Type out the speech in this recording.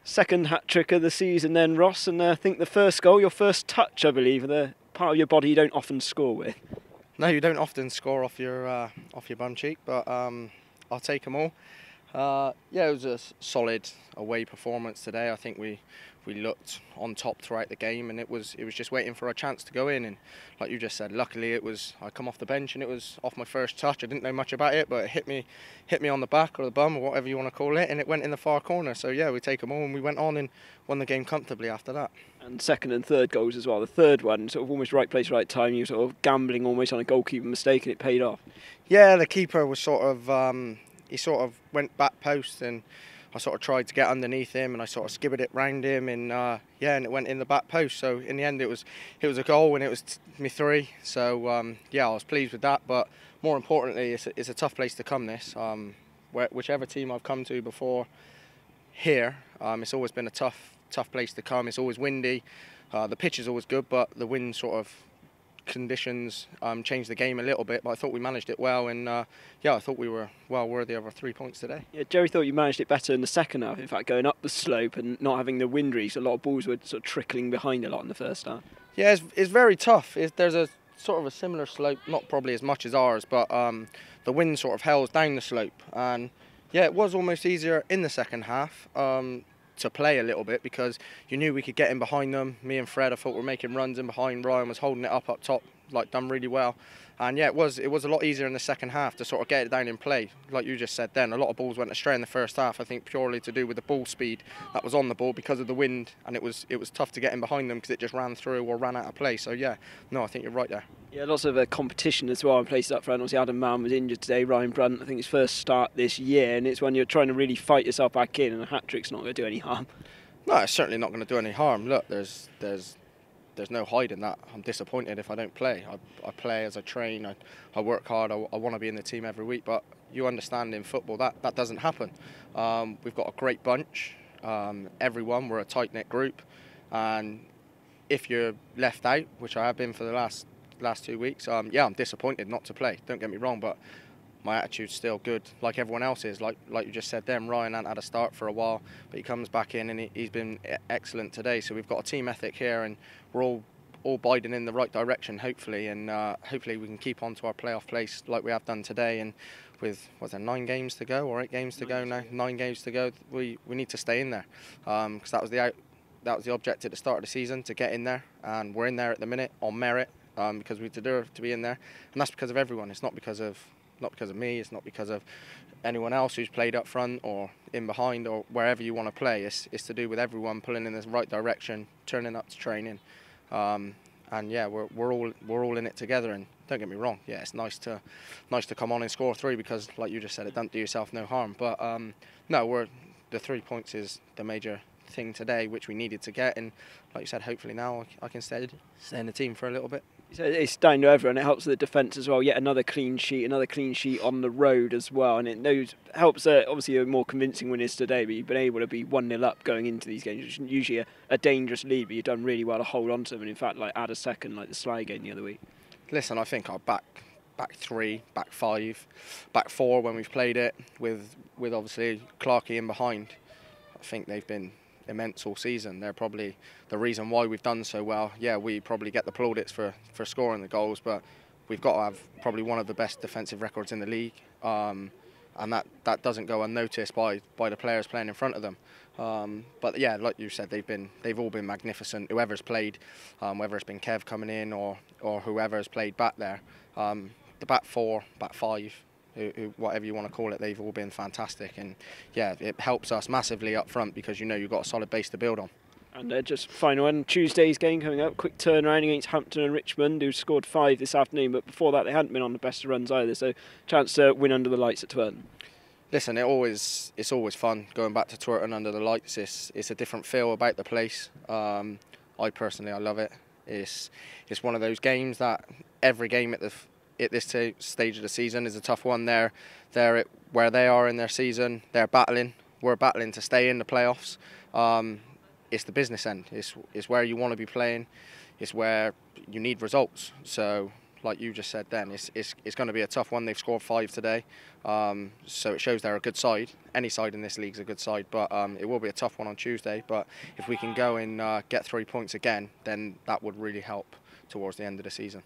Second hat-trick of the season then, Ross, and I think the first goal, your first touch, I believe, the part of your body you don't often score with. No, you don't often score off your bum cheek, but I'll take them all. Yeah, it was a solid away performance today. I think we looked on top throughout the game, and it was just waiting for a chance to go in. And like you just said, luckily I come off the bench and it was off my first touch. I didn't know much about it, but it hit me on the back or the bum or whatever you want to call it, and it went in the far corner. So yeah, we take them all, and we went on and won the game comfortably after that. And second and third goals as well. The third one, sort of almost right place, right time. You were sort of gambling almost on a goalkeeper mistake, and it paid off. Yeah, the keeper was sort of he sort of went back post, and I sort of tried to get underneath him, and I sort of skibbered it round him, and and it went in the back post. So in the end, it was a goal, and it was me 3. So yeah, I was pleased with that. But more importantly, it's a tough place to come. This whichever team I've come to before here, it's always been a tough place to come. It's always windy. The pitch is always good, but the wind sort of conditions changed the game a little bit, but I thought we managed it well, and yeah, I thought we were well worthy of our 3 points today. Yeah, Jerry thought you managed it better in the second half, in fact, going up the slope and not having the wind reach. A lot of balls were sort of trickling behind a lot in the first half. Yeah, it's very tough. There's a sort of a similar slope, not probably as much as ours, but the wind sort of howls down the slope, and yeah, it was almost easier in the second half to play a little bit, because you knew we could get in behind them. Me and Fred, I thought, were making runs in behind. Ryan was holding it up top, like done really well. And yeah, it was a lot easier in the second half to sort of get it down in play. Like you just said then, a lot of balls went astray in the first half, I think purely to do with the ball speed that was on the ball because of the wind, and it was tough to get in behind them because it just ran through or ran out of play. So yeah, no, I think you're right there. Yeah, lots of competition as well in places up front. Obviously, Adam Mann was injured today. Ryan Brunt, I think his first start this year, and it's when you're trying to really fight yourself back in, and a hat-trick's not going to do any harm. No, it's certainly not going to do any harm. Look, there's no hiding that. I'm disappointed if I don't play. I play as I train. I work hard. I want to be in the team every week. But you understand, in football that doesn't happen. We've got a great bunch. Everyone, we're a tight-knit group. And if you're left out, which I have been for the last 2 weeks, yeah, I'm disappointed not to play. Don't get me wrong, but my attitude's still good, like everyone else is. Like you just said then, Ryan hadn't had a start for a while, but he comes back in and he's been excellent today. So we've got a team ethic here, and we're all biting in the right direction, hopefully, and hopefully we can keep on to our playoff place like we have done today. And with, was there 9 games to go or 8 games to go now? 9 games to go. We need to stay in there, because that was the objective at the start of the season, to get in there, and we're in there at the minute on merit, because we deserve to be in there, and that's because of everyone. It's not because of me, it's not because of anyone else who's played up front or in behind or wherever you want to play. It's to do with everyone pulling in the right direction, turning up to training, and yeah, we're all in it together. And don't get me wrong, yeah, it's nice to come on and score 3, because like you just said, it doesn't do yourself no harm. But no, the 3 points is the major thing today, which we needed to get, and like you said, hopefully now I can stay in the team for a little bit. So it's down to everyone. It helps the defence as well. Yet another clean sheet on the road as well, and it helps. Obviously, a more convincing win is today, but you've been able to be 1-0 up going into these games, which is usually a dangerous lead. But you've done really well to hold on to them, and in fact, like add a second, like the Sly game the other week. Listen, I think our back 3, back 5, back 4 when we've played it with obviously Clarkey in behind, I think they've been immense all season. They're probably the reason why we've done so well. Yeah, we probably get the plaudits for scoring the goals, but we've got to have probably one of the best defensive records in the league, and that doesn't go unnoticed by the players playing in front of them. But yeah, like you said, they've all been magnificent. Whoever's played, whether it's been Kev coming in or whoever has played back there, the back 4, back 5, whatever you want to call it, they've all been fantastic. And yeah, it helps us massively up front, because you know you've got a solid base to build on. And just final one, Tuesday's game coming up, quick turnaround against Hampton and Richmond, who scored 5 this afternoon, but before that they hadn't been on the best of runs either, so chance to win under the lights at Twerton. Listen, it's always fun going back to Twerton under the lights. It's a different feel about the place. I love it. It's one of those games that every game at this stage of the season is a tough one. They're where they are in their season. They're battling. We're battling to stay in the playoffs. It's the business end. It's where you want to be playing. It's where you need results. So like you just said then, it's going to be a tough one. They've scored 5 today, so it shows they're a good side. Any side in this league's a good side, but it will be a tough one on Tuesday. But if we can go and get 3 points again, then that would really help towards the end of the season.